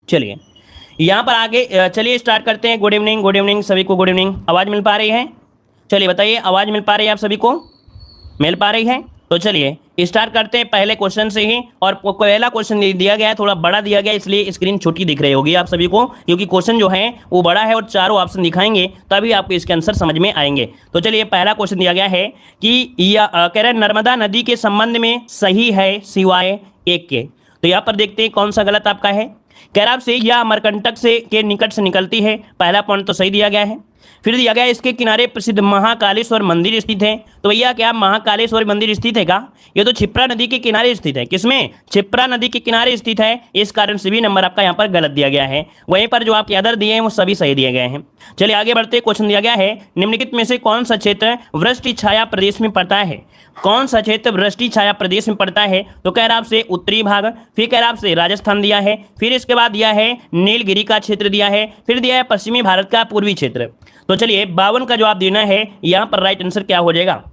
चलिए यहाँ पर आगे चलिए स्टार्ट करते हैं। गुड इवनिंग सभी को, गुड इवनिंग। आवाज़ मिल पा रही है? चलिए बताइए, आवाज़ मिल पा रही है आप सभी को? मिल पा रही है? तो चलिए स्टार्ट करते हैं पहले क्वेश्चन से ही। और पहला क्वेश्चन दिया गया है, थोड़ा बड़ा दिया गया है, इसलिए स्क्रीन छोटी दिख रही होगी आप सभी को, क्योंकि क्वेश्चन जो है वो बड़ा है और चारों ऑप्शन दिखाएंगे तभी आपको इसके आंसर समझ में आएंगे। तो चलिए पहला क्वेश्चन दिया गया है कि कह रहे नर्मदा नदी के संबंध में सही है सिवाय एक के। तो यहाँ पर देखते हैं कौन सा गलत आपका है। कह रहा आपसे यह अमरकंटक से के निकट से निकलती है, पहला पॉइंट तो सही दिया गया है। फिर दिया गया इसके किनारे प्रसिद्ध महाकालेश्वर मंदिर स्थित है। तो भैया क्या महाकालेश्वर मंदिर स्थित है का? ये तो क्षिप्रा नदी के किनारे स्थित है। किसमें? क्षिप्रा नदी के किनारे स्थित है, इस कारण से भी नंबर आपका यहाँ पर गलत दिया गया है। वहीं पर जो आपके अदर दिए हैं वो सभी सही दिए गए हैं। चलिए आगे बढ़ते, क्वेश्चन दिया गया है निम्नलिखित में से कौन सा क्षेत्र वृष्टि छाया प्रदेश में पड़ता है? कौन सा क्षेत्र वृष्टि छाया प्रदेश में पड़ता है? तो कह रहा आपसे उत्तरी भाग, फिर कह रहा आपसे राजस्थान दिया है, फिर इसके बाद दिया है नीलगिरी का क्षेत्र दिया है, फिर दिया है पश्चिमी भारत का पूर्वी क्षेत्र। तो चलिए 52 का जवाब देना है, यहाँ पर राइट आंसर क्या हो जाएगा?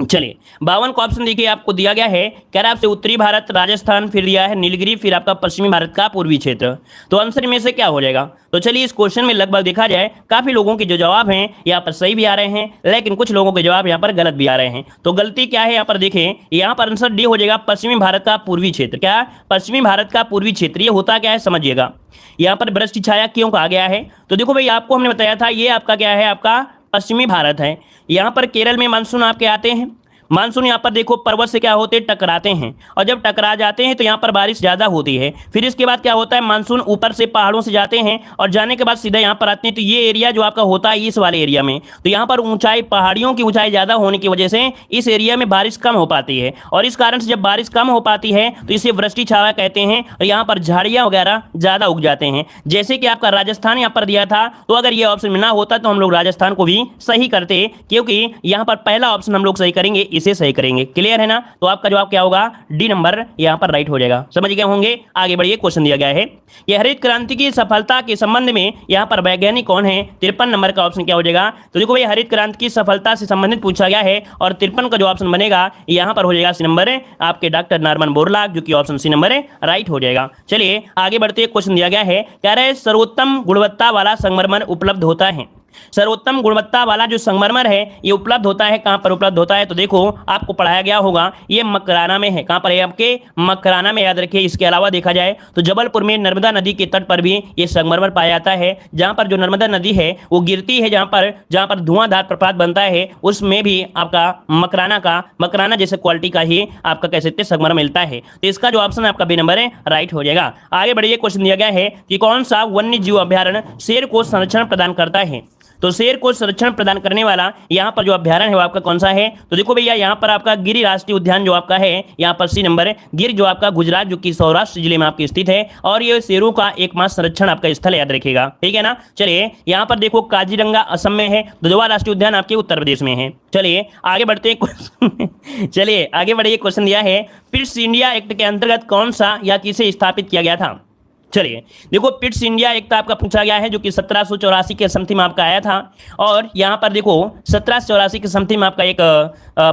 चलिए 52 का ऑप्शन देखिए आपको दिया गया है, कह रहा है आपसे उत्तरी भारत, राजस्थान, फिर दिया है नीलगिरी, फिर आपका पश्चिमी भारत का पूर्वी क्षेत्र। तो आंसर में से क्या हो जाएगा? तो चलिए इस क्वेश्चन में लगभग देखा जाए काफी लोगों के जो जवाब हैं यहाँ पर सही भी आ रहे हैं, लेकिन कुछ लोगों के जवाब यहाँ पर गलत भी आ रहे हैं। तो गलती क्या है यहाँ पर देखें, यहाँ पर आंसर डी हो जाएगा, पश्चिमी भारत का पूर्वी क्षेत्र। क्या? पश्चिमी भारत का पूर्वी क्षेत्र। ये होता क्या है समझिएगा, यहाँ पर वृष्टि छाया क्यों कहा गया है? तो देखो भाई आपको हमने बताया था ये आपका क्या है, आपका पश्चिमी भारत है। यहाँ पर केरल में मानसून आपके आते हैं, मानसून यहाँ पर देखो पर्वत से क्या होते हैं, टकराते हैं, और जब टकरा जाते हैं तो यहाँ पर बारिश ज़्यादा होती है। फिर इसके बाद क्या होता है, मानसून ऊपर से पहाड़ों से जाते हैं और जाने के बाद सीधा यहाँ पर आते हैं। तो ये एरिया जो आपका होता है इस वाले एरिया में, तो यहाँ पर ऊंचाई, पहाड़ियों की ऊंचाई ज़्यादा होने की वजह से इस एरिया में बारिश कम हो पाती है, और इस कारण से जब बारिश कम हो पाती है तो इसे वृष्टि छाया कहते हैं, और यहाँ पर झाड़ियाँ वगैरह ज़्यादा उग जाते हैं। जैसे कि आपका राजस्थान यहाँ पर दिया था, तो अगर ये ऑप्शन में ना होता तो हम लोग राजस्थान को भी सही करते, क्योंकि यहाँ पर पहला ऑप्शन हम लोग सही करेंगे, इसे सही करेंगे। क्लियर है ना? तो आपका जवाब क्या होगा? डी नंबर यहां पर राइट हो जाएगा। समझ गए होंगे? आगे बढ़िए, क्वेश्चन दिया गया है यह हरित क्रांति की सफलता के संबंध में यहां पर वैज्ञानिक कौन है? 53 नंबर का ऑप्शन क्या हो जाएगा? तो देखो भाई हरित क्रांति की सफलता से संबंधित पूछा गया है, और 53 का जो ऑप्शन बनेगा यहां पर हो जाएगा सी नंबर आपके डॉक्टर नॉर्मन बोरलॉग, जो कि ऑप्शन सी नंबर राइट हो जाएगा। चलिए आगे बढ़ते, क्वेश्चन दिया गया है, कह रहे सर्वोत्तम गुणवत्ता वाला संगमरमर उपलब्ध होता है। सर्वोत्तम गुणवत्ता वाला जो संगमरमर है ये उपलब्ध होता है, कहां पर उपलब्ध होता है? तो देखो आपको पढ़ाया गया होगा, ये मकराना में है। कहां पर है? आपके मकराना में, याद रखिए। इसके अलावा देखा जाए तो जबलपुर में नर्मदा नदी के तट पर भी ये संगमरमर पाया जाता है, जहां पर जो नर्मदा नदी है वो गिरती है, जहां पर धुआंधार प्रपात बनता है, उसमें भी आपका मकराना जैसे क्वालिटी का ही आपका कह सकते संगमरमर मिलता है। तो इसका जो ऑप्शन आपका बी नंबर है राइट हो जाएगा। आगे बढ़िए, क्वेश्चन दिया गया है कि कौन सा वन्य जीव अभ्यारण्य शेर को संरक्षण प्रदान करता है? तो शेर को संरक्षण प्रदान करने वाला यहाँ पर जो अभ्यारण्य है वो आपका कौन सा है? तो देखो भैया यहाँ पर आपका गिर राष्ट्रीय उद्यान जो आपका है, यहाँ पर सी नंबर है गिर, जो आपका गुजरात, जो कि सौराष्ट्र जिले में आपकी स्थित है, और ये शेरों का एकमात्र संरक्षण आपका स्थल याद रखेगा। ठीक है ना? चलिए यहाँ पर देखो काजीरंगा असम में है, दुधवा राष्ट्रीय उद्यान आपके उत्तर प्रदेश में है। चलिए आगे बढ़ते हैं चलिए आगे बढ़िए, क्वेश्चन दिया है पिट्स इंडिया एक्ट के अंतर्गत कौन सा या किसे स्थापित किया गया था? चलिए देखो पिट्स इंडिया एक्ट आपका पूछा गया है, जो कि 1784 के समथिंग में आपका आया था, और यहाँ पर देखो 1784 के समथिंग में आपका एक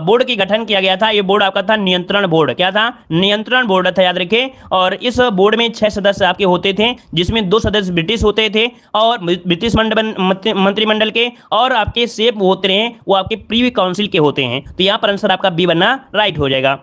बोर्ड की गठन किया गया था। ये बोर्ड आपका था नियंत्रण बोर्ड। क्या था? नियंत्रण बोर्ड था, याद रखें। और इस बोर्ड में 6 सदस्य आपके होते थे, जिसमें 2 सदस्य ब्रिटिश होते थे और ब्रिटिश मंत्रिमंडल के, और आपके सेप होते हैं वो आपके प्रीवी काउंसिल के होते हैं। तो यहाँ पर आंसर आपका बी बनना राइट हो जाएगा।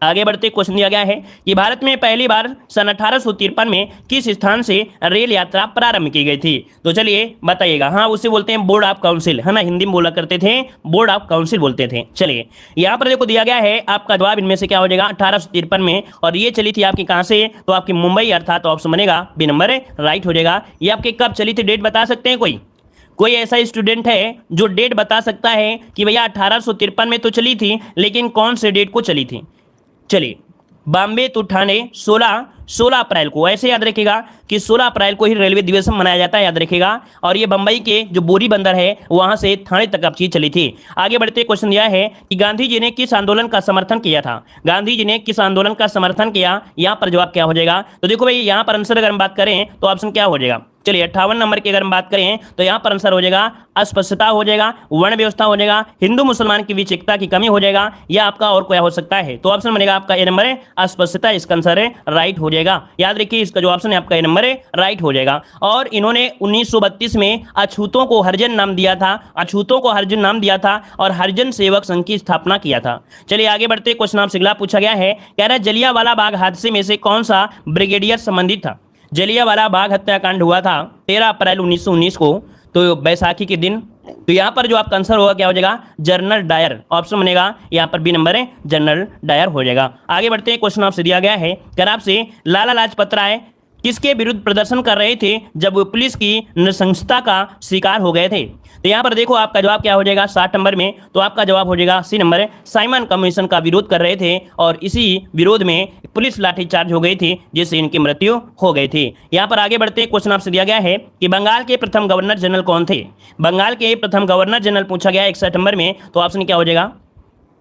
आगे बढ़ते, क्वेश्चन दिया गया है कि भारत में पहली बार सन 1853 में किस स्थान से रेल यात्रा प्रारंभ की गई थी? तो चलिए बताइएगा। हाँ, उसे बोलते हैं बोर्ड ऑफ काउंसिल, है ना? हिंदी में बोला करते थे, बोर्ड ऑफ काउंसिल बोलते थे। चलिए यहाँ पर देखो दिया गया है, आपका जवाब इनमें से क्या हो जाएगा? 1853 में, और ये चली थी आपकी कहाँ से? तो आपकी मुंबई, अर्थात ऑप्शन बनेगा बी नंबर राइट हो जाएगा। ये आपके कब चली थी, डेट बता सकते हैं? कोई ऐसा स्टूडेंट है जो डेट बता सकता है कि भैया 1853 में तो चली थी, लेकिन कौन से डेट को चली थी? चलिए बॉम्बे टू ठाणे 16 अप्रैल को, ऐसे याद रखेगा कि 16 अप्रैल को ही रेलवे दिवस मनाया जाता है, याद रखेगा। और ये बंबई के जो बोरी बंदर है वहां से ठाणे तक आपकी चली थी। आगे बढ़ते, क्वेश्चन दिया है कि गांधी जी ने किस आंदोलन का समर्थन किया था? गांधी जी ने किस आंदोलन का समर्थन किया? यहाँ पर जवाब क्या हो जाएगा? तो देखो भाई यहाँ पर आंसर अगर हम बात करें तो ऑप्शन क्या हो जाएगा? चलिए 58 नंबर की अगर हम बात करें तो यहाँ पर आंसर हो जाएगा अस्पृश्यता हो जाएगा, वर्ण व्यवस्था हो जाएगा, हिंदू मुसलमान की विचित्रता की कमी हो जाएगा, या आपका और क्या हो सकता है। तो ऑप्शन बनेगा आपका ए नंबर है अस्पृश्यता, इसका आंसर है राइट हो जाएगा। याद रखिए इसका जो ऑप्शन है आपका ए नंबर है राइट हो जाएगा। और इन्होंने 1932 में अछूतों को हरिजन नाम दिया था, अछूतों को हरिजन नाम दिया था और हरिजन सेवक संघ की स्थापना किया था। चलिए आगे बढ़ते, क्वेश्चन आपसे अगला पूछा गया है, कह रहा है जलियांवाला बाग हादसे में से कौन सा ब्रिगेडियर संबंधित था। जलियांवाला बाग हत्याकांड हुआ था 13 अप्रैल 1919 को, तो बैसाखी के दिन। तो यहाँ पर जो आपका आंसर होगा क्या हो जाएगा जनरल डायर, ऑप्शन बनेगा यहाँ पर बी नंबर है जनरल डायर हो जाएगा। आगे बढ़ते हैं, क्वेश्चन आपसे दिया गया है, कर आपसे लाला लाजपत राय किसके विरुद्ध प्रदर्शन कर रहे थे जब वो पुलिस की नृशंसता का शिकार हो गए थे। तो यहाँ पर देखो आपका जवाब क्या हो जाएगा 60 नंबर में, तो आपका जवाब हो जाएगा सी नंबर है साइमन कमीशन का विरोध कर रहे थे और इसी विरोध में पुलिस लाठीचार्ज हो गई थी जिससे इनकी मृत्यु हो गई थी। यहाँ पर आगे बढ़ते क्वेश्चन आपसे दिया गया है कि बंगाल के प्रथम गवर्नर जनरल कौन थे। बंगाल के प्रथम गवर्नर जनरल पूछा गया 61 नंबर में, तो ऑप्शन क्या हो जाएगा।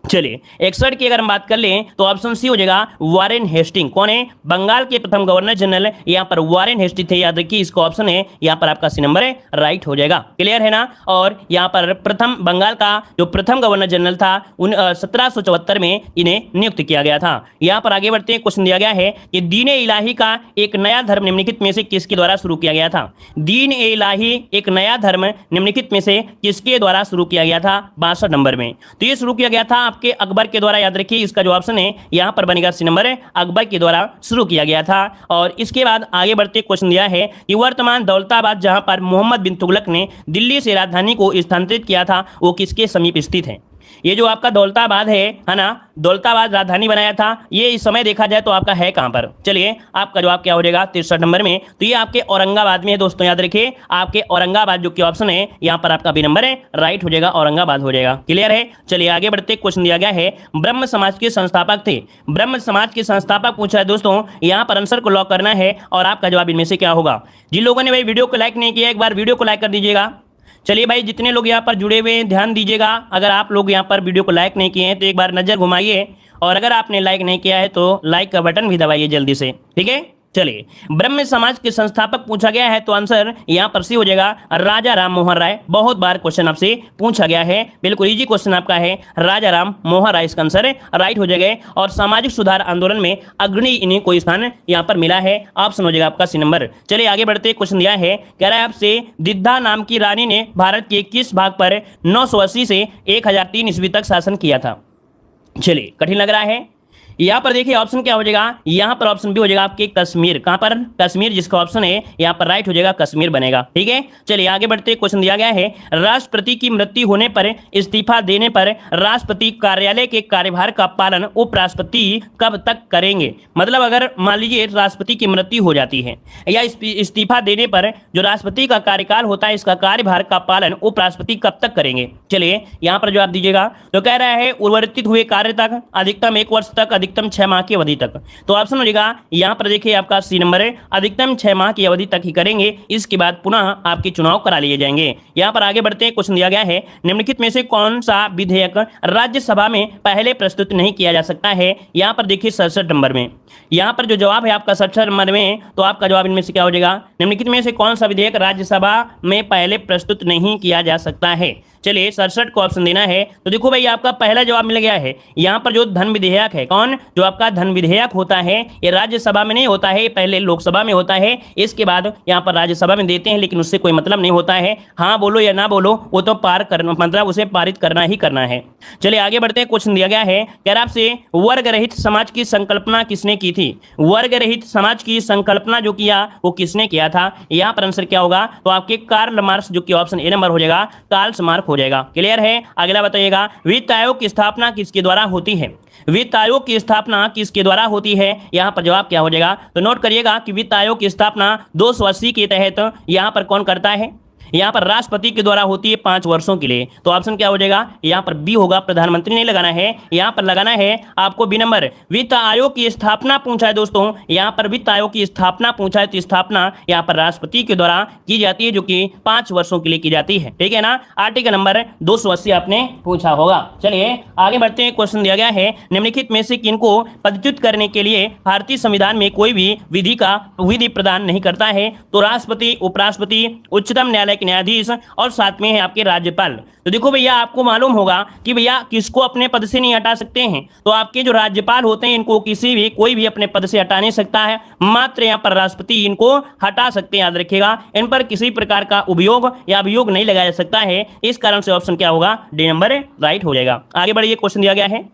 चलिए 61 की अगर हम बात कर लें तो ऑप्शन सी हो जाएगा वारेन हेस्टिंग। कौन है बंगाल के प्रथम गवर्नर जनरल, यहाँ पर वारेन हेस्टिंग थे। याद रखिए इसका ऑप्शन है यहाँ पर आपका सी नंबर है राइट हो जाएगा। क्लियर है ना। और यहाँ पर प्रथम बंगाल का जो प्रथम गवर्नर जनरल था 1774 में इन्हें नियुक्त किया गया था। यहाँ पर आगे बढ़ते हैं, क्वेश्चन दिया गया है कि दीन ए इलाही का एक नया धर्म निम्नलिखित में से किसके द्वारा शुरू किया गया था। दीन ए इलाही एक नया धर्म निम्नलिखित में से किसके द्वारा शुरू किया गया था 62 नंबर में। तो ये शुरू किया गया था आपके अकबर के द्वारा। याद रखिए इसका जो ऑप्शन है यहां पर बनेगा सी नंबर है अकबर के द्वारा शुरू किया गया था। और इसके बाद आगे बढ़ते क्वेश्चन दिया है कि वर्तमान दौलताबाद जहां पर मोहम्मद बिन तुगलक ने दिल्ली से राजधानी को स्थानांतरित किया था वो किसके समीप स्थित है। ये जो आपका दौलताबाद है ना, दौलताबाद राजधानी बनाया था, ये इस समय देखा जाए तो आपका है कहां पर। चलिए आपका जवाब क्या हो जाएगा 63 नंबर में, तो ये आपके औरंगाबाद में है दोस्तों। याद रखिए आपके औरंगाबाद जो कि ऑप्शन है यहाँ पर आपका बी नंबर है राइट हो जाएगा, औरंगाबाद हो जाएगा। क्लियर है। चलिए आगे बढ़ते, क्वेश्चन दिया गया है ब्रह्म समाज के संस्थापक थे। ब्रह्म समाज के संस्थापक पूछा है दोस्तों, यहाँ पर आंसर को लॉक करना है और आपका जवाब इनमें से क्या होगा। जिन लोगों ने भाई वीडियो को लाइक नहीं किया एक बार वीडियो को लाइक कर दीजिएगा। चलिए भाई जितने लोग यहाँ पर जुड़े हुए हैं ध्यान दीजिएगा, अगर आप लोग यहाँ पर वीडियो को लाइक नहीं किए हैं तो एक बार नज़र घुमाइए, और अगर आपने लाइक नहीं किया है तो लाइक का बटन भी दबाइए जल्दी से, ठीक है। चलिए ब्रह्म समाज के संस्थापक पूछा गया है तो आंसर यहाँ पर सी हो जाएगा राजा राम मोहन राय। बहुत बार क्वेश्चन आपसे पूछा गया है, बिल्कुल इजी क्वेश्चन आपका है, राजा राम मोहन राय इसका आंसर राइट हो जाएगा। और सामाजिक सुधार आंदोलन में अग्रणी इन्हें कोई स्थान यहाँ पर मिला है, ऑप्शन हो जाएगा आपका सी नंबर। चलिए आगे बढ़ते, क्वेश्चन दिया है कह रहा है आपसे दिद्धा नाम की रानी ने भारत के किस भाग पर 980 से 1003 ईस्वी तक शासन किया था। चलिए कठिन लग रहा है। यहाँ पर देखिए ऑप्शन क्या हो जाएगा, यहाँ पर ऑप्शन भी हो जाएगा आपके कश्मीर। कहाँ पर कश्मीर, जिसका ऑप्शन है यहाँ पर राइट हो जाएगा कश्मीर बनेगा, ठीक है। चलिए आगे बढ़ते, क्वेश्चन दिया गया है राष्ट्रपति की मृत्यु होने पर इस्तीफा देने पर राष्ट्रपति कार्यालय के कार्यभार का पालन उपराष्ट्रपति कब तक करेंगे। मतलब अगर मान लीजिए राष्ट्रपति की मृत्यु हो जाती है या इस्तीफा देने पर जो राष्ट्रपति का कार्यकाल होता है इसका कार्यभार का पालन उपराष्ट्रपति कब तक करेंगे। चलिए यहाँ पर जवाब दीजिएगा, तो कह रहा है उर्वरित हुए कार्य तक, अधिकतम 1 वर्ष तक, अधिकतम 6 माह की अवधि तक। तो ऑप्शन हो जाएगा यहाँ पर देखिए आपका सी नंबर है अधिकतम 6 माह की अवधि तक ही करेंगे, इसके बाद पुनः आपके चुनाव करा लिए जाएंगे। यहाँ पर आगे बढ़ते हैं, क्वेश्चन दिया गया है निम्नलिखित में से कौन सा विधेयक राज्यसभा में पहले प्रस्तुत नहीं किया जा सकता है। यहाँ पर देखिए 67 नंबर में, यहाँ पर जो जवाब है आपका 67 नंबर में, तो आपका जवाब इनमें से क्या हो जाएगा निम्नलिखित में से कौन सा विधेयक राज्यसभा में पहले प्रस्तुत नहीं किया जा सकता है। चलिए 67 को ऑप्शन देना है, तो देखो भाई आपका पहला जवाब मिल गया है। यहाँ पर जो धन विधेयक है, कौन जो आपका धन विधेयक होता है ये राज्यसभा में नहीं होता है, पहले लोकसभा में होता है, इसके बाद यहाँ पर राज्यसभा में देते हैं, लेकिन उससे कोई मतलब नहीं होता है। हाँ बोलो या ना बोलो वो तो पार करना, मतलब उसे पारित करना ही करना है। चलिए आगे बढ़ते हैं, क्वेश्चन दिया गया है कह रहा आपसे वर्ग रहित समाज की संकल्पना किसने की थी। वर्ग रहित समाज की संकल्पना जो किया वो किसने किया था। यहाँ पर आंसर क्या होगा, तो आपके कार्ल मार्क्स जो कि ऑप्शन ए नंबर हो जाएगा कार्ल मार्क्स हो जाएगा। क्लियर है। अगला बताइएगा वित्त आयोग की स्थापना किसके द्वारा होती है। वित्त आयोग की स्थापना किसके द्वारा होती है, यहाँ पर जवाब क्या हो जाएगा, तो नोट करिएगा कि वित्त आयोग की स्थापना 280 के तहत यहाँ पर कौन करता है। यहाँ पर राष्ट्रपति के द्वारा होती है 5 वर्षों के लिए। तो ऑप्शन क्या हो जाएगा, यहाँ पर बी होगा, प्रधानमंत्री नहीं लगाना है, यहाँ पर लगाना है आपको बी नंबर। वित्त आयोग की स्थापना पूछा है दोस्तों, यहाँ पर वित्त आयोग की स्थापना पूछा है, तो स्थापना यहाँ पर राष्ट्रपति के द्वारा की जाती है, जो कि 5 वर्षों के लिए की जाती है। ठीक है ना। आर्टिकल नंबर 280 आपने पूछा होगा। चलिए आगे बढ़ते हैं। क्वेश्चन दिया गया है, निम्नलिखित में से किनको पदच्युत करने के लिए भारतीय संविधान में कोई भी विधि प्रदान नहीं करता है। तो राष्ट्रपति, उपराष्ट्रपति, उच्चतम न्यायालय के न्यायाधीश और साथ में है आपके राज्यपाल। तो देखो भैया, आपको मालूम होगा कि भैया किसको अपने पद से नहीं हटा सकते हैं। तो आपके जो राज्यपाल होते हैं इनको कोई भी अपने पद से हटा नहीं सकता है, मात्र यहाँ पर राष्ट्रपति इनको हटा सकते हैं। याद रखिएगा, इन पर किसी प्रकार का उपयोग या अभियोग नहीं लगाया जा सकता है। इस कारण से ऑप्शन क्या होगा, डी नंबर राइट हो जाएगा। आगे बढ़िए। क्वेश्चन दिया गया है,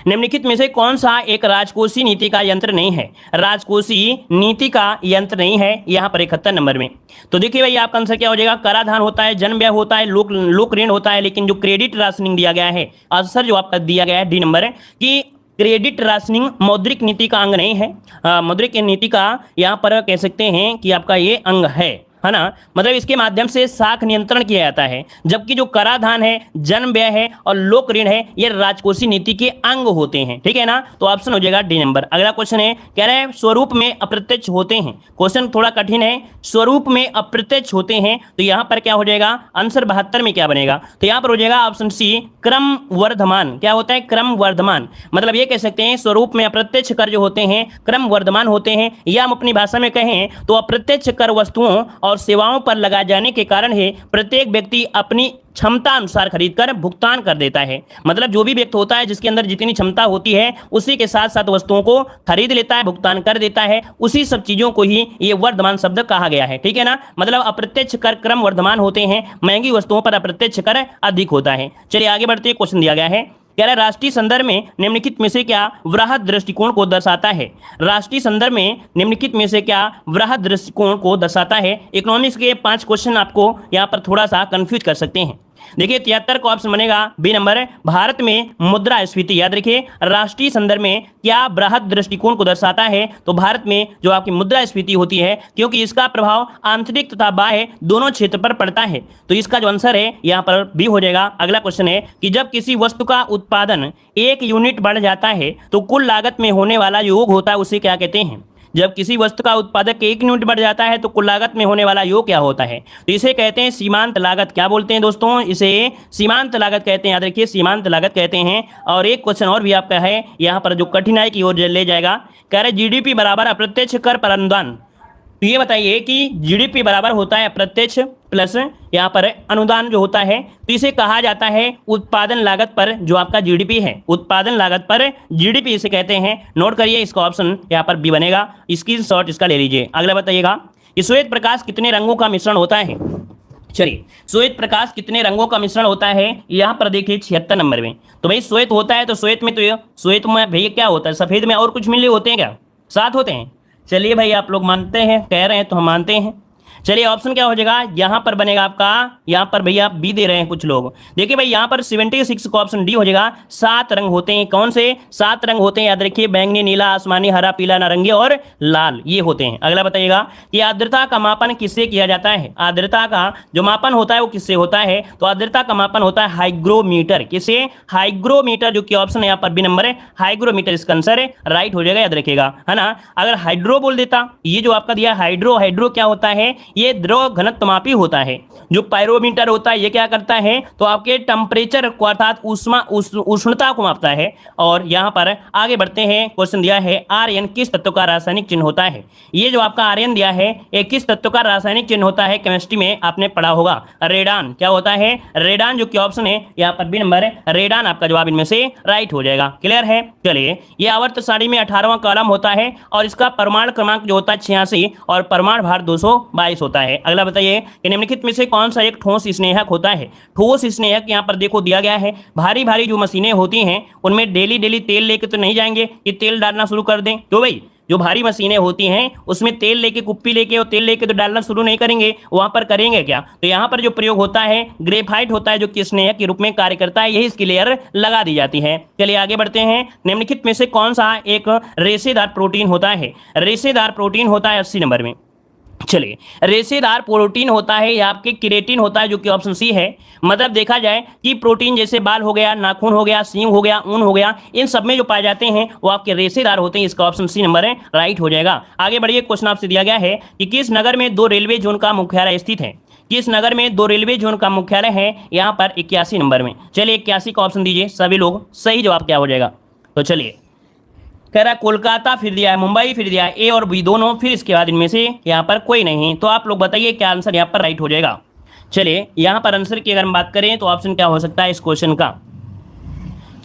निम्नलिखित में से कौन सा एक राजकोषीय नीति का यंत्र नहीं है। राजकोषीय नीति का यंत्र नहीं है, यहाँ पर 71 नंबर में। तो देखिए भाई, आपका आंसर क्या हो जाएगा, कराधान होता है, जन व्यय होता है, लोक ऋण होता है, लेकिन जो क्रेडिट राशनिंग दिया गया है, आंसर जो आपका दिया गया है डी नंबर कि क्रेडिट राशनिंग मौद्रिक नीति का अंग नहीं है। मौद्रिक नीति का यहाँ पर कह सकते हैं कि आपका ये अंग है ना। मतलब इसके माध्यम से साख नियंत्रण किया जाता है, जबकि जो कराधान है, जन व्यय है और लोक ऋण है, ये राजकोषीय नीति के अंग होते हैं। ठीक है ना। तो ऑप्शन हो जाएगा डी नंबर। अगला क्वेश्चन है, कह रहे हैं स्वरूप में अप्रत्यक्ष होते हैं। क्वेश्चन थोड़ा कठिन है, स्वरूप में अप्रत्यक्ष होते हैं। तो यहाँ पर क्या हो जाएगा, आंसर 72 में क्या बनेगा, तो यहाँ पर हो जाएगा ऑप्शन सी, क्रम वर्धमान। क्या होता है, क्रम वर्धमान। मतलब ये कह सकते हैं स्वरूप में अप्रत्यक्ष कर जो होते हैं क्रम वर्धमान होते हैं, या हम अपनी भाषा में कहें तो अप्रत्यक्ष कर वस्तुओं और सेवाओं पर लगाए जाने के कारण है प्रत्येक व्यक्ति अपनी क्षमता अनुसार खरीदकर भुगतान कर देता है। मतलब जो भी व्यक्ति होता है जिसके अंदर जितनी क्षमता होती है उसी के साथ साथ वस्तुओं को खरीद लेता है, भुगतान कर देता है, उसी सब चीजों को ही ये वर्धमान शब्द कहा गया है। ठीक है ना। मतलब अप्रत्यक्ष कर क्रम वर्धमान होते हैं, महंगी वस्तुओं पर अप्रत्यक्ष कर अधिक होता है। चलिए आगे बढ़ते हैं। क्वेश्चन दिया गया है, कह रहा है राष्ट्रीय संदर्भ में निम्नलिखित में से क्या वृहद दृष्टिकोण को दर्शाता है। राष्ट्रीय संदर्भ में निम्नलिखित में से क्या वृहद दृष्टिकोण को दर्शाता है। इकोनॉमिक्स के 5 क्वेश्चन आपको यहाँ पर थोड़ा सा कंफ्यूज कर सकते हैं। देखिए 73 का ऑप्शन बनेगा बी नंबर, भारत में मुद्रास्फीति। याद रखिए, राष्ट्रीय संदर्भ में क्या वृहद दृष्टिकोण को दर्शाता है, तो भारत में जो आपकी मुद्रास्फीति होती है, क्योंकि इसका प्रभाव आंतरिक तथा बाह्य दोनों क्षेत्र पर पड़ता है। तो इसका जो आंसर है यहाँ पर बी हो जाएगा। अगला क्वेश्चन है कि जब किसी वस्तु का उत्पादन 1 यूनिट बढ़ जाता है तो कुल लागत में होने वाला योग होता है, उसे क्या कहते हैं। जब किसी वस्तु का उत्पादक 1 यूनिट बढ़ जाता है तो कुल लागत में होने वाला योग क्या होता है, तो इसे कहते हैं सीमांत लागत। क्या बोलते हैं दोस्तों, इसे सीमांत लागत कहते हैं। याद रखिए, सीमांत लागत कहते हैं। और एक क्वेश्चन और भी आपका है यहाँ पर जो कठिनाई की ओर ले जाएगा, कह रहे जीडीपी बराबर अप्रत्यक्ष कर पर अनुदान। तो ये बताइए कि जीडीपी बराबर होता है अप्रत्यक्ष प्लस यहाँ पर अनुदान जो होता है, तो इसे कहा जाता है उत्पादन लागत पर जो आपका जीडीपी है, उत्पादन लागत पर जीडीपी इसे कहते हैं। नोट करिए, इसका ऑप्शन यहाँ पर बी बनेगा। स्क्रीनशॉट इसका ले लीजिए। अगला बताइएगा कि श्वेत प्रकाश कितने रंगों का मिश्रण होता है। चलिए, श्वेत प्रकाश कितने रंगों का मिश्रण होता है, यहाँ पर देखिए 76 नंबर में। तो भाई श्वेत होता है, तो श्वेत में भैया क्या होता है, सफेद में और कुछ मिले होते हैं क्या, 7 होते हैं। चलिए भाई, आप लोग मानते हैं, कह रहे हैं तो हम मानते हैं। चलिए ऑप्शन क्या हो जाएगा, यहाँ पर बनेगा आपका, यहाँ पर भैया बी दे रहे हैं कुछ लोग। देखिए भाई, यहाँ पर 76 का ऑप्शन डी हो जाएगा। 7 रंग होते हैं। कौन से 7 रंग होते हैं, याद रखिए, बैंगनी, नीला, आसमानी, हरा, पीला, नारंगी और लाल, ये होते हैं। अगला बताइएगा कि आर्द्रता का मापन किससे किया जाता है। आर्द्रता का जो मापन होता है वो किससे होता है, तो आर्द्रता का मापन होता है हाइग्रोमीटर। किसे, हाइग्रोमीटर, जो कि ऑप्शन है यहाँ पर बी नंबर है, हाइग्रोमीटर। इसका आंसर राइट हो जाएगा, याद रखिएगा, है ना। अगर हाइड्रो बोल देता, ये जो आपका दिया हाइड्रो क्या होता है, ये द्रव घनत्व मापी होता है। जो पायरोमीटर होता है ये क्या करता है, तो आपके टेम्परेचर को अर्थात उष्णता को मापता है। और यहाँ पर आगे बढ़ते हैं। क्वेश्चन दिया है आर्यन किस तत्व का रासायनिक चिन्ह होता है। ये जो आपका आर्यन दिया है ये किस तत्व का रासायनिक चिन्ह होता है, केमिस्ट्री में आपने पढ़ा होगा, रेडान। क्या होता है, रेडान, जो कि ऑप्शन है यहाँ पर बी नंबर, रेडान आपका जवाब इनमें से राइट हो जाएगा। क्लियर है। चलिए, ये आवर्त सारणी में 18वां कॉलम होता है और इसका परमाणु क्रमांक जो होता है 86 और परमाणु भार 222 होता है। अगला बताइए कि निम्नलिखित में से कौन सा एक ठोस स्नेहक होता है। ठोस स्नेहक यहाँ पर देखो दिया गया है, भारी भारी जो मशीनें होती हैं उनमें डेली तेल लेके तो नहीं जाएंगे कि तेल डालना शुरू कर दें। तो भाई जो भारी मशीनें होती हैं उसमें तेल लेके, कुप्पी लेके और तेल लेके तो डालना शुरू नहीं करेंगे, वहां पर करेंगे क्या, तो यहाँ पर जो प्रयोग होता है ग्रेफाइट होता है, जो कि स्नेहक के रूप में कार्य करता है, यही इसकी लेयर लगा दी जाती है। चलिए आगे बढ़ते हैं। निम्नलिखित में से कौन सा एक रेशेदार प्रोटीन होता है। रेशेदार प्रोटीन होता है 80 नंबर में। चलिए, रेशेदार प्रोटीन होता है या आपके केराटिन होता है, जो कि ऑप्शन सी है। मतलब देखा जाए कि प्रोटीन जैसे बाल हो गया, नाखून हो गया, सींग हो गया, ऊन हो गया, इन सब में जो पाए जाते हैं वो आपके रेशेदार होते हैं। इसका ऑप्शन सी नंबर है राइट हो जाएगा। आगे बढ़िए, क्वेश्चन आपसे दिया गया है कि किस नगर में 2 रेलवे जोन का मुख्यालय स्थित है। किस नगर में 2 रेलवे जोन का मुख्यालय है, यहाँ पर 81 नंबर में। चलिए 81 का ऑप्शन दीजिए सभी लोग, सही जवाब क्या हो जाएगा। तो चलिए, कह रहा है कोलकाता, फिर दिया है मुंबई, फिर दिया है ए और बी दोनों, फिर इसके बाद इनमें से यहाँ पर कोई नहीं। तो आप लोग बताइए क्या आंसर यहाँ पर राइट हो जाएगा। चलिए, यहाँ पर आंसर की अगर हम बात करें तो ऑप्शन क्या हो सकता है इस क्वेश्चन का।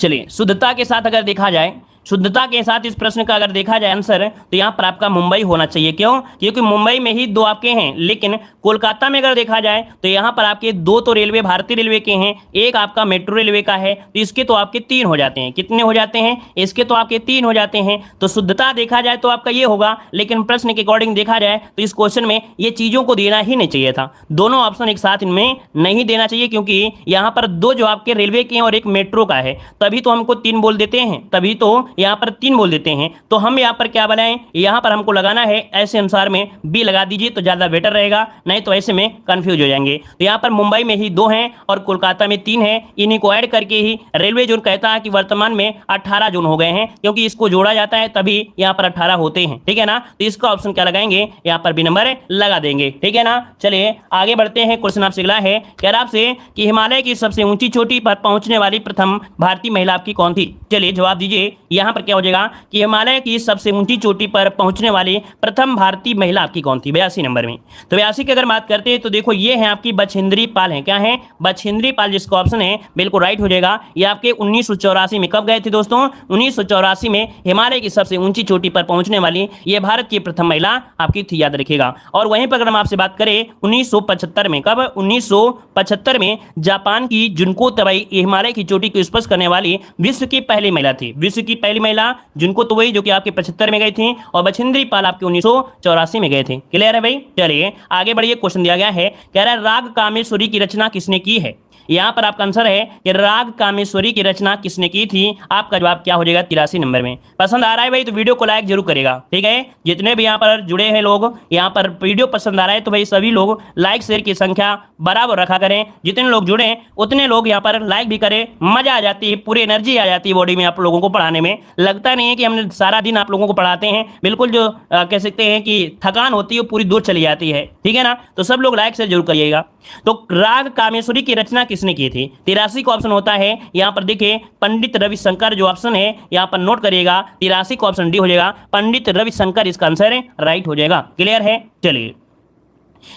चलिए, शुद्धता के साथ अगर देखा जाए, शुद्धता के साथ इस प्रश्न का अगर देखा जाए आंसर, तो यहाँ पर आपका मुंबई होना चाहिए। क्यों? क्योंकि मुंबई में ही 2 आपके हैं, लेकिन कोलकाता में अगर देखा जाए तो यहाँ पर आपके 2 तो रेलवे भारतीय रेलवे के हैं, एक आपका मेट्रो रेलवे का है, तो इसके तो आपके 3 हो जाते हैं। कितने हो जाते हैं? इसके तो आपके 3 हो जाते हैं। तो शुद्धता देखा जाए तो आपका ये होगा, लेकिन प्रश्न के अकॉर्डिंग देखा जाए तो इस क्वेश्चन में ये चीज़ों को देना ही नहीं चाहिए था। दोनों ऑप्शन एक साथ इनमें नहीं देना चाहिए, क्योंकि यहाँ पर 2 जो आपके रेलवे के हैं और एक मेट्रो का है, तभी तो हमको 3 बोल देते हैं, तभी तो यहाँ पर 3 बोल देते हैं। तो हम यहाँ पर क्या बनाएं, यहाँ पर हमको लगाना है ऐसे अनुसार में बी लगा दीजिए तो ज़्यादा बेटर रहेगा, नहीं तो ऐसे में कंफ्यूज हो जाएंगे। तो यहाँ पर मुंबई में ही 2 हैं और कोलकाता में 3 हैं, इन्हीं को ऐड करके ही रेलवे जोन कहता है कि वर्तमान में 18 जोन हो गए हैं, क्योंकि इसको जोड़ा जाता है तभी यहाँ पर 18 होते हैं। ठीक है ना? तो इसका ऑप्शन क्या लगाएंगे, यहाँ पर बी नंबर लगा देंगे। ठीक है ना? चलिए आगे बढ़ते हैं। क्वेश्चन आपसे अगला है, कह रहा आपसे कि हिमालय की सबसे ऊंची चोटी पर पहुंचने वाली प्रथम भारतीय महिला आपकी कौन थी। चलिए जवाब दीजिए, यहाँ पर क्या हो जाएगा कि हिमालय की सबसे ऊंची चोटी पर पहुंचने वाली प्रथम भारतीय महिला आपकी कौन थी, 82 नंबर में। तो 82 की अगर बात करते हैं तो देखो ये है आपकी बछेंद्री पाल है। क्या है? बछेंद्री पाल, जिसका ऑप्शन है बिल्कुल राइट हो जाएगा। ये आपके 1984 में कब गए थे दोस्तों? 1984 में हिमालय की सबसे ऊंची चोटी पर पहुंचने वाली ये भारत की प्रथम महिला आपकी थी, याद रखिएगा। और वहीं पर अगर हम आपसे बात करें 1975 में, कब? 1975 में जापान की जुनको तबाई हिमालय की चोटी को स्पर्श करने वाली विश्व की पहली महिला थी। विश्व की पहली महिला जुनको तो वही जो कि आपके 75 में गई थी, और बछेंद्री पाल आपके 1984 में गए थे। क्लियर है भाई? चलिए आगे बढ़िए। क्वेश्चन दिया गया है, कह रहा है राग कामेश्वरी की रचना किसने की है। यहाँ पर आपका आंसर है कि राग कामेश्वरी की रचना किसने की थी। आपका जवाब क्या हो जाएगा? 83 नंबर में। पसंद आ रहा है भाई तो वीडियो को लाइक जरूर करेगा। ठीक है? जितने भी यहाँ पर जुड़े हैं लोग, यहाँ पर वीडियो पसंद आ रहा है तो भाई सभी लोग लाइक शेयर की संख्या बराबर रखा करें। जितने लोग जुड़े उतने लोग यहाँ पर लाइक भी करें। मजा आ जाती है, पूरी एनर्जी आ जाती है बॉडी में आप लोगों को पढ़ाने में। लगता नहीं है कि हमने सारा दिन आप लोगों को पढ़ाते हैं, बिल्कुल जो कह सकते हैं कि थकान होती है वो पूरी दूर चली जाती है। ठीक है ना? तो सब लोग लाइक शेयर जरूर करिएगा। तो राग कामेश्वरी की रचना किसने की थी? 83 का ऑप्शन होता है। यहाँ पर देखिए पंडित रविशंकर जो ऑप्शन है, यहाँ पर नोट करिएगा। 83 का ऑप्शन डी हो जाएगा, पंडित रविशंकर इसका आंसर है, राइट हो जाएगा। क्लियर है? चलिए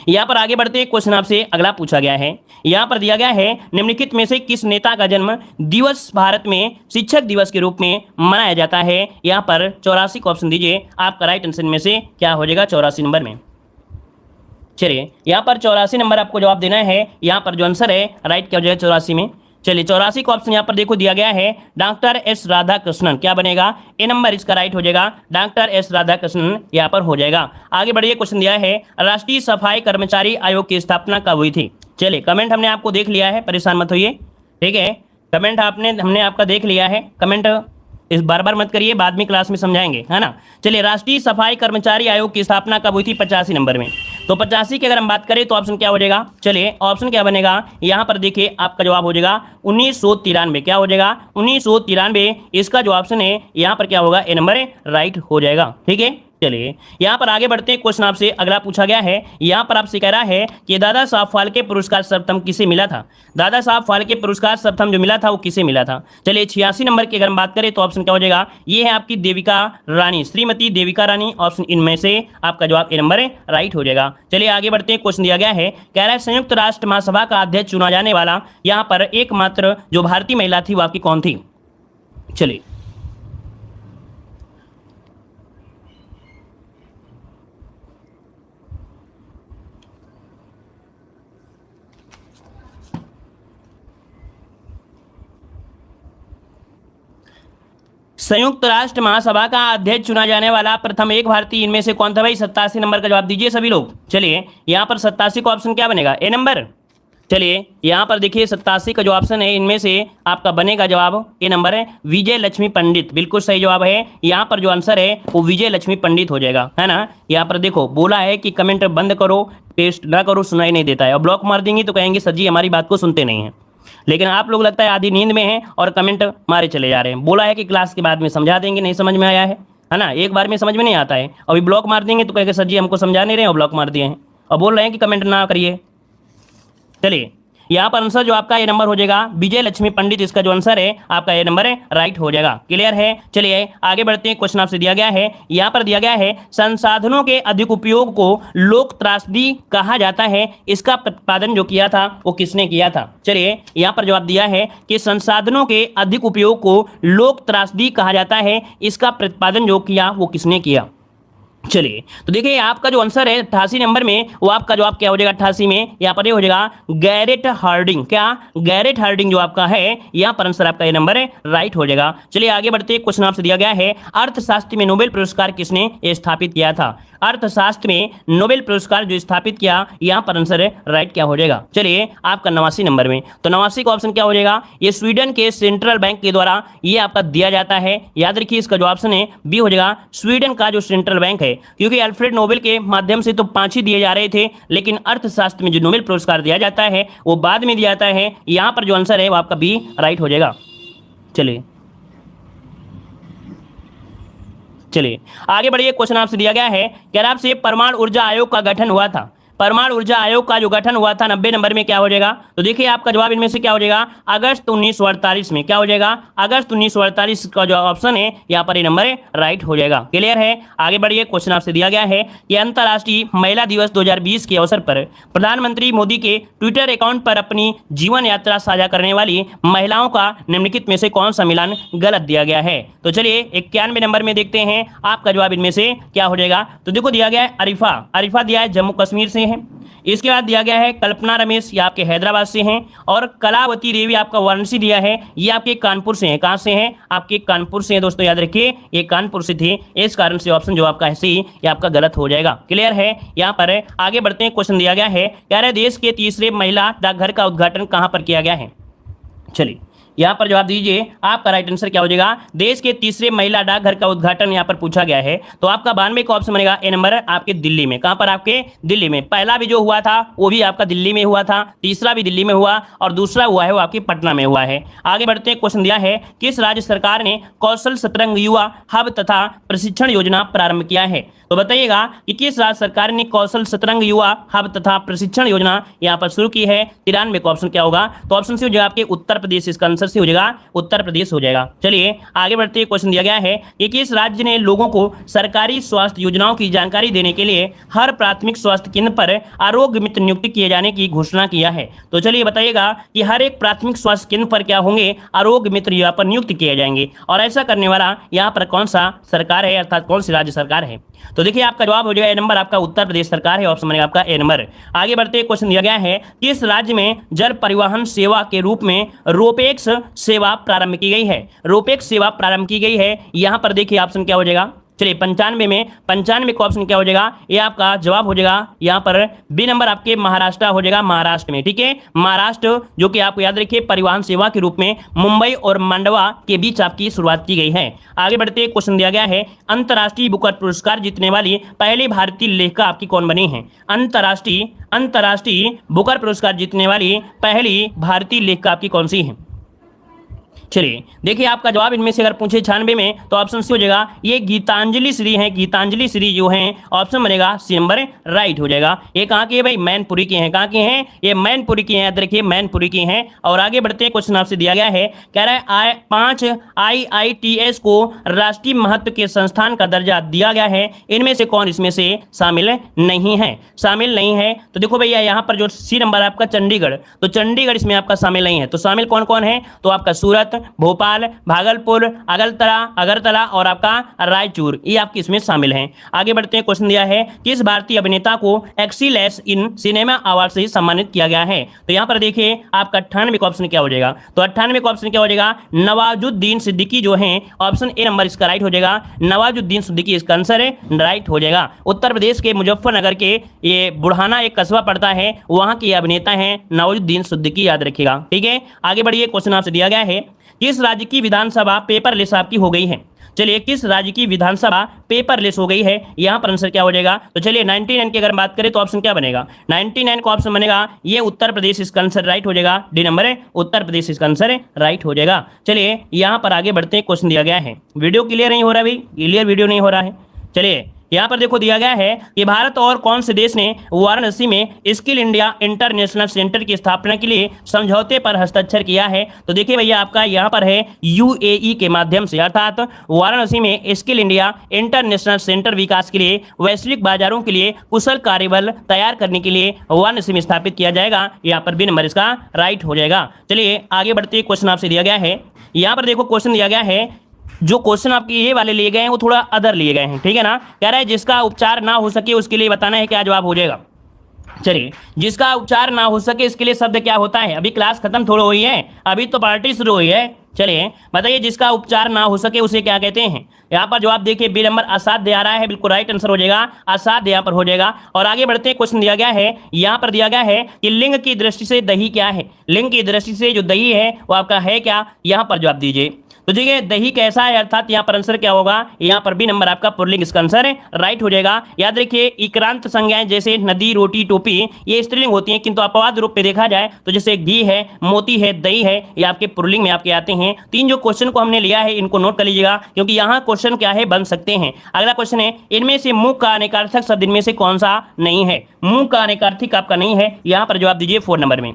यहाँ पर आगे बढ़ते हैं। क्वेश्चन आपसे अगला पूछा गया है, यहाँ पर दिया गया है निम्नलिखित में से किस नेता का जन्म दिवस भारत में शिक्षक दिवस के रूप में मनाया जाता है। यहाँ पर 84 का ऑप्शन दीजिए, आपका राइट आंसर में से क्या हो जाएगा 84 नंबर में। चलिए यहाँ पर 84 नंबर आपको जवाब देना है। यहाँ पर जो आंसर है राइट क्या हो जाएगा 84 में। चलिए 84 का ऑप्शन यहाँ पर देखो दिया गया है डॉक्टर एस राधाकृष्णन। क्या बनेगा? ए नंबर इसका राइट हो जाएगा, डॉक्टर एस राधाकृष्णन यहाँ पर हो जाएगा। आगे बढ़िए। क्वेश्चन दिया है राष्ट्रीय सफाई कर्मचारी आयोग की स्थापना कब हुई थी। चलिए कमेंट हमने आपको देख लिया है, परेशान मत होइए। ठीक है? कमेंट हमने आपका देख लिया है। कमेंट इस बार बार मत करिए, बाद में क्लास में समझाएंगे, है ना? चलिए राष्ट्रीय सफाई कर्मचारी आयोग की स्थापना कब हुई थी? 85 नंबर में। तो 85 की अगर हम बात करें तो ऑप्शन क्या हो जाएगा? चलिए ऑप्शन क्या बनेगा? यहाँ पर देखिए आपका जवाब हो जाएगा 1993। क्या हो जाएगा? 1993 इसका जो ऑप्शन है यहाँ पर क्या होगा? ए नंबर राइट हो जाएगा। ठीक है? चलिए यहाँ पर आगे बढ़ते हैं। क्वेश्चन आपसे अगला पूछा गया है, यहाँ पर आपसे कह रहा है कि दादा साहब फाल्के पुरस्कार सर्वप्रथम किसे मिला था। दादा साहब फाल्के पुरस्कार सर्वप्रथम जो मिला था वो किसे मिला था? चलिए 86 नंबर की अगर हम बात करें तो ऑप्शन क्या हो जाएगा? ये है आपकी देविका रानी, श्रीमती देविका रानी। ऑप्शन इनमें से आपका जवाब ए नंबर राइट हो जाएगा। चलिए आगे बढ़ते हैं। क्वेश्चन दिया गया है, कह रहा है संयुक्त राष्ट्र महासभा का अध्यक्ष चुना जाने वाला यहाँ पर एकमात्र जो भारतीय महिला थी वो आपकी कौन थी। चलिए संयुक्त राष्ट्र महासभा का अध्यक्ष चुना जाने वाला प्रथम एक भारतीय इनमें से कौन था भाई? 87 नंबर का जवाब दीजिए सभी लोग। चलिए यहाँ पर 87 का ऑप्शन क्या बनेगा? ए नंबर। चलिए यहाँ पर देखिए 87 का जो ऑप्शन है इनमें से आपका बनेगा जवाब ए नंबर है विजय लक्ष्मी पंडित, बिल्कुल सही जवाब है। यहाँ पर जो आंसर है वो विजय लक्ष्मी पंडित हो जाएगा, है ना। यहाँ पर देखो बोला है कि कमेंट बंद करो, पेस्ट ना करो, सुनाई नहीं देता है, और ब्लॉक मार देंगे तो कहेंगे सर जी हमारी बात को सुनते नहीं हैं। लेकिन आप लोग लगता है आधी नींद में हैं और कमेंट मारे चले जा रहे हैं। बोला है कि क्लास के बाद में समझा देंगे, नहीं समझ में आया है ना, एक बार में समझ में नहीं आता है, अभी ब्लॉक मार देंगे तो कहेंगे सर जी हमको समझा नहीं रहे हैं और ब्लॉक मार दिए हैं और बोल रहे हैं कि कमेंट ना करिए। चलिए यहाँ पर आंसर जो आपका ये नंबर हो जाएगा विजय लक्ष्मी पंडित, इसका जो आंसर है आपका ये नंबर है राइट हो जाएगा। क्लियर है। चलिए आगे बढ़ते हैं, क्वेश्चन आपसे दिया गया है, यहाँ पर दिया गया है संसाधनों के अधिक उपयोग को लोक त्रासदी कहा जाता है, इसका प्रतिपादन जो किया था वो किसने किया था। चलिए यहाँ पर जवाब दिया है कि संसाधनों के अधिक उपयोग को लोक त्रासदी कहा जाता है, इसका प्रतिपादन जो किया वो किसने किया। चलिए तो देखिए आपका जो आंसर है 88 नंबर में, वो आपका जवाब क्या हो जाएगा 88 में, यहाँ पर ये हो जाएगा गैरेट हार्डिंग। क्या गैरेट हार्डिंग जो आपका है, यहाँ पर आंसर आपका ये नंबर है राइट हो जाएगा। चलिए आगे बढ़ते हैं, क्वेश्चन आपसे दिया गया है अर्थशास्त्र में नोबेल पुरस्कार किसने स्थापित किया था। अर्थशास्त्र में नोबेल पुरस्कार जो स्थापित किया, यहाँ पर आंसर है राइट क्या हो जाएगा। चलिए आपका 89 नंबर में, तो 89 का ऑप्शन क्या हो जाएगा, ये स्वीडन के सेंट्रल बैंक के द्वारा ये आपका दिया जाता है। याद रखिए इसका जो ऑप्शन है बी हो जाएगा, स्वीडन का जो सेंट्रल बैंक है, क्योंकि अल्फ्रेड नोबेल के माध्यम से तो 5 ही दिए जा रहे थे, लेकिन अर्थशास्त्र में जो नोबेल पुरस्कार दिया जाता है वो बाद में दिया जाता है। यहाँ पर जो आंसर है वो आपका बी राइट हो जाएगा। चलिए आगे बढ़िए, क्वेश्चन आपसे दिया गया है, कह रहा आपसे परमाणु ऊर्जा आयोग का गठन हुआ था। परमाणु ऊर्जा आयोग का जो गठन हुआ था 90 नंबर में, क्या हो जाएगा, तो देखिए आपका जवाब इनमें से क्या हो जाएगा, अगस्त 1948 में। क्या हो जाएगा, अगस्त 1948 का जो ऑप्शन है यहाँ पर ये नंबर राइट हो जाएगा। क्लियर है। आगे बढ़िए, क्वेश्चन आपसे दिया गया है कि अंतर्राष्ट्रीय महिला दिवस 2020 के अवसर पर प्रधानमंत्री मोदी के ट्विटर अकाउंट पर अपनी जीवन यात्रा साझा करने वाली महिलाओं का निम्नलिखित में से कौन सा मिलान गलत दिया गया है। तो चलिए 91 नंबर में देखते हैं आपका जवाब इनमें से क्या हो जाएगा। तो देखो दिया गया है अरिफा दिया है जम्मू कश्मीर से है। इसके बाद दिया गया है कल्पना रमेश, ये आपके हैदराबाद से हैं, और कलावती देवी आपका वाराणसी दिया है, ये आपके कानपुर से हैं। कहां से हैं, आपके कानपुर से हैं दोस्तों, याद रखिए ये कानपुर से थे, इस कारण से ऑप्शन जो आपका है सी ये आपका गलत हो जाएगा। क्लियर है। यहाँ पर आगे बढ़ते हैं, क्वेश्चन दिया गया है, कह रहे देश के तीसरे महिला डाकघर का उद्घाटन कहां पर किया गया है। चलिए यहाँ पर जवाब दीजिए, आपका राइट आंसर क्या हो जाएगा, देश के तीसरे महिला डाकघर का उद्घाटन यहाँ पर पूछा गया है। तो आपका 92 का ऑप्शन बनेगा ए नंबर आपके दिल्ली में। कहां पर, आपके दिल्ली में। पहला भी जो हुआ था वो भी आपका दिल्ली में हुआ था, तीसरा भी दिल्ली में हुआ, और दूसरा हुआ है वो आपकी पटना में हुआ है। आगे बढ़ते हैं, क्वेश्चन दिया है, किस राज्य सरकार ने कौशल सतरंग युवा हब तथा प्रशिक्षण योजना प्रारंभ किया है। तो बताइएगा कि किस राज्य सरकार ने कौशल सतरंग युवा हब तथा प्रशिक्षण योजना यहाँ पर शुरू की है। 93 का ऑप्शन क्या होगा, तो ऑप्शन सी हो जाएगा आपके उत्तर प्रदेश, इसका आंसर सी हो जाएगा उत्तर प्रदेश हो जाएगा। चलिए आगे बढ़ते हैं, क्वेश्चन दिया गया है कि किस राज्य ने लोगों को सरकारी स्वास्थ्य योजनाओं की जानकारी देने के लिए हर प्राथमिक स्वास्थ्य केंद्र पर आरोग्य मित्र नियुक्त किए जाने की घोषणा किया है। तो चलिए बताइएगा कि हर एक प्राथमिक स्वास्थ्य केंद्र पर क्या होंगे, आरोग्य मित्र यहाँ पर नियुक्त किए जाएंगे, और ऐसा करने वाला यहाँ पर कौन सा सरकार है, अर्थात कौन सी राज्य सरकार है। तो देखिए आपका जवाब हो जाएगा ए नंबर आपका उत्तर प्रदेश सरकार है, ऑप्शन बनेगा आपका ए नंबर। आगे बढ़ते हैं, क्वेश्चन दिया गया है, किस राज्य में जल परिवहन सेवा के रूप में रोपेक्स सेवा प्रारंभ की गई है। रोपेक्स सेवा प्रारंभ की गई है, यहां पर देखिए ऑप्शन क्या हो जाएगा। चलिए 95 का ऑप्शन क्या हो जाएगा, ये आपका जवाब हो जाएगा यहाँ पर बी नंबर आपके महाराष्ट्र हो जाएगा, महाराष्ट्र में। ठीक है, महाराष्ट्र जो कि आपको याद रखिए परिवहन सेवा के रूप में मुंबई और मांडवा के बीच आपकी शुरुआत की गई है। आगे बढ़ते, क्वेश्चन दिया गया है, अंतर्राष्ट्रीय बुकर पुरस्कार जीतने वाली पहली भारतीय लेखिका आपकी कौन बनी है। अंतर्राष्ट्रीय बुकर पुरस्कार जीतने वाली पहली भारतीय लेखिका आपकी कौन सी है। चलिए देखिए आपका जवाब इनमें से अगर पूछे 96 में, तो ऑप्शन सी हो जाएगा, ये गीतांजलि श्री हैं। गीतांजलि श्री जो हैं ऑप्शन बनेगा सी नंबर राइट हो जाएगा। ये कहाँ के भाई, मैनपुरी के हैं। कहाँ के हैं, ये मैनपुरी के हैं, याद रखिए मैनपुरी के हैं। और आगे बढ़ते हैं, क्वेश्चन आपसे दिया गया है, कह रहा है 5 IITS को राष्ट्रीय महत्व के संस्थान का दर्जा दिया गया है, इनमें से कौन इसमें से शामिल नहीं है। शामिल नहीं है तो देखो भैया यहाँ पर जो सी नंबर आपका चंडीगढ़, तो चंडीगढ़ इसमें आपका शामिल नहीं है। तो शामिल कौन कौन है, तो आपका सूरत, भोपाल, भागलपुर, अगरतला और आपका रायचूर, ये आपके इसमें शामिल हैं। आगे बढ़ते हैं, क्वेश्चन दिया है किस भारतीय अभिनेता को एक्सीलेंस इन सिनेमा अवार्ड से सम्मानित किया गया है। तो यहाँ पर देखिए आपका 98 का ऑप्शन क्या हो जाएगा, तो 98 का ऑप्शन क्या हो जाएगा, नवाजुद्दीन सिद्दीकी जो है, ऑप्शन ए नंबर इसका राइट हो जाएगा, नवाजुद्दीन सिद्दीकी इसका आंसर है, राइट हो जाएगा। उत्तर प्रदेश के मुजफ्फरनगर के ये बुढ़ाना एक कस्बा पड़ता है, वहां के अभिनेता हैं नवाजुद्दीन सिद्दीकी, याद रखिएगा। ठीक है, आगे बढ़िए, क्वेश्चन आपसे दिया गया है किस राज्य की विधानसभा पेपरलेस आपकी हो गई है। चलिए, किस राज्य की विधानसभा पेपरलेस हो गई है, यहां पर आंसर क्या हो जाएगा। तो चलिए 99 की अगर बात करें तो ऑप्शन क्या बनेगा, 99 का ऑप्शन बनेगा ये उत्तर प्रदेश, इसका आंसर राइट हो जाएगा, डी नंबर है, उत्तर प्रदेश इसका आंसर राइट हो जाएगा। चलिए यहां पर आगे बढ़ते हैं, क्वेश्चन दिया गया है, वीडियो क्लियर नहीं हो रहा भाई, क्लियर वीडियो नहीं हो रहा है। चलिए यहाँ पर देखो दिया गया है कि भारत और कौन से देश ने वाराणसी में स्किल इंडिया इंटरनेशनल सेंटर की स्थापना के लिए समझौते पर हस्ताक्षर किया है। तो देखिए भैया आपका यहाँ पर है यूएई के माध्यम से, अर्थात वाराणसी में स्किल इंडिया इंटरनेशनल सेंटर विकास के लिए वैश्विक बाजारों के लिए कुशल कार्यबल तैयार करने के लिए वाराणसी में स्थापित किया जाएगा। यहाँ पर बी नंबर इसका राइट हो जाएगा। चलिए आगे बढ़ते, क्वेश्चन आपसे दिया गया है, यहाँ पर देखो क्वेश्चन दिया गया है, जो क्वेश्चन आपके ये वाले लिए गए हैं वो थोड़ा अदर लिए गए हैं, ठीक है ना। कह रहा है जिसका उपचार ना हो सके उसके लिए बताना है क्या जवाब हो जाएगा। चलिए, जिसका उपचार ना हो सके इसके लिए शब्द क्या होता है, अभी क्लास खत्म थोड़ी हुई है, अभी तो पार्टी शुरू हुई है। चलिए बताइए, जिसका उपचार ना हो सके उसे क्या कहते हैं। यहाँ पर जवाब देखिए बी नंबर असाध्य आ रहा है, बिल्कुल राइट आंसर हो जाएगा, असाध्य यहाँ पर हो जाएगा। और आगे बढ़ते हैं, क्वेश्चन दिया गया है, यहाँ पर दिया गया है कि लिंग की दृष्टि से दही क्या है, लिंग की दृष्टि से जो दही है वो आपका है क्या, यहाँ पर जवाब दीजिए। तो देखिए दही कैसा है, अर्थात यहाँ पर आंसर क्या होगा, यहाँ पर भी नंबर आपका पुल्लिंग इसका आंसर है, राइट हो जाएगा। याद रखिए इक्रांत संज्ञाएं जैसे नदी, रोटी, टोपी ये स्त्रीलिंग होती हैं, किंतु अपवाद रूप में देखा जाए तो जैसे घी है, मोती है, दही है, ये आपके पुल्लिंग में आपके आते हैं। तीन जो क्वेश्चन को हमने लिया है इनको नोट कर लीजिएगा, क्योंकि यहाँ क्वेश्चन क्या है बन सकते हैं। अगला क्वेश्चन है, इनमें से मुख का अनेकार्थक शब्द इनमें से कौन सा नहीं है, मुख का अनेकार्थक आपका नहीं है, यहाँ पर जवाब दीजिए 4 नंबर में।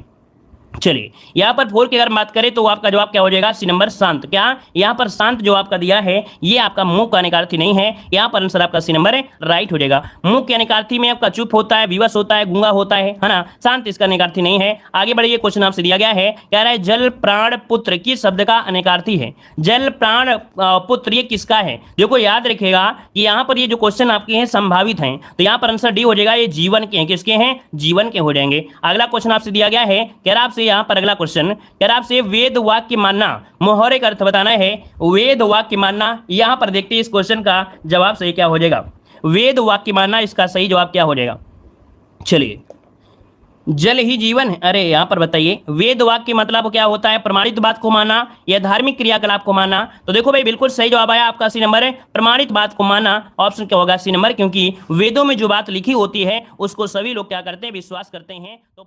चलिए यहाँ पर 4 की अगर बात करें तो आपका जवाब क्या हो जाएगा, सी नंबर शांत। क्या यहाँ पर शांत जो आपका दिया है ये आपका मुंह का अनेकार्थी नहीं है, यहाँ पर आंसर आपका सी नंबर है, राइट हो जाएगा। मुंह के अनेकार्थी में आपका चुप होता है, विवश होता है, गूंगा होता है ना, शांत इसका अनेकार्थी नहीं है। आगे बढ़िए, क्वेश्चन आपसे दिया गया है, कह रहा है जल प्राण पुत्र किस शब्द का अनेकार्थी है, जल प्राण पुत्र ये किसका है। देखो याद रखिएगा कि यहाँ पर ये जो क्वेश्चन आपके हैं संभावित हैं, तो यहाँ पर आंसर डी हो जाएगा, ये जीवन के हैं, किसके हैं, जीवन के हो जाएंगे। अगला क्वेश्चन आपसे दिया गया है, कह रहा आपसे यहाँ पर अगला क्वेश्चन कह रहा आपसे वेद वाक्य मानना, मोहरे का अर्थ बताना है, वेद वाक्य मानना। यहां पर देखते हैं इस क्वेश्चन का जवाब सही क्या हो जाएगा, वेद वाक्य मानना इसका सही जवाब क्या हो जाएगा। चलिए जल ही जीवन है, अरे यहां पर बताइए वेद वाक्य मतलब क्या होता है, प्रमाणित बात को मानना या धार्मिक क्रियाकलाप को मानना। तो देखो भाई बिल्कुल सही जवाब आया आपका, सी नंबर है, प्रमाणित बात को मानना। ऑप्शन क्या होगा, सी नंबर, क्योंकि वेदों में जो बात लिखी होती है उसको सभी लोग क्या करते हैं, विश्वास करते हैं। तो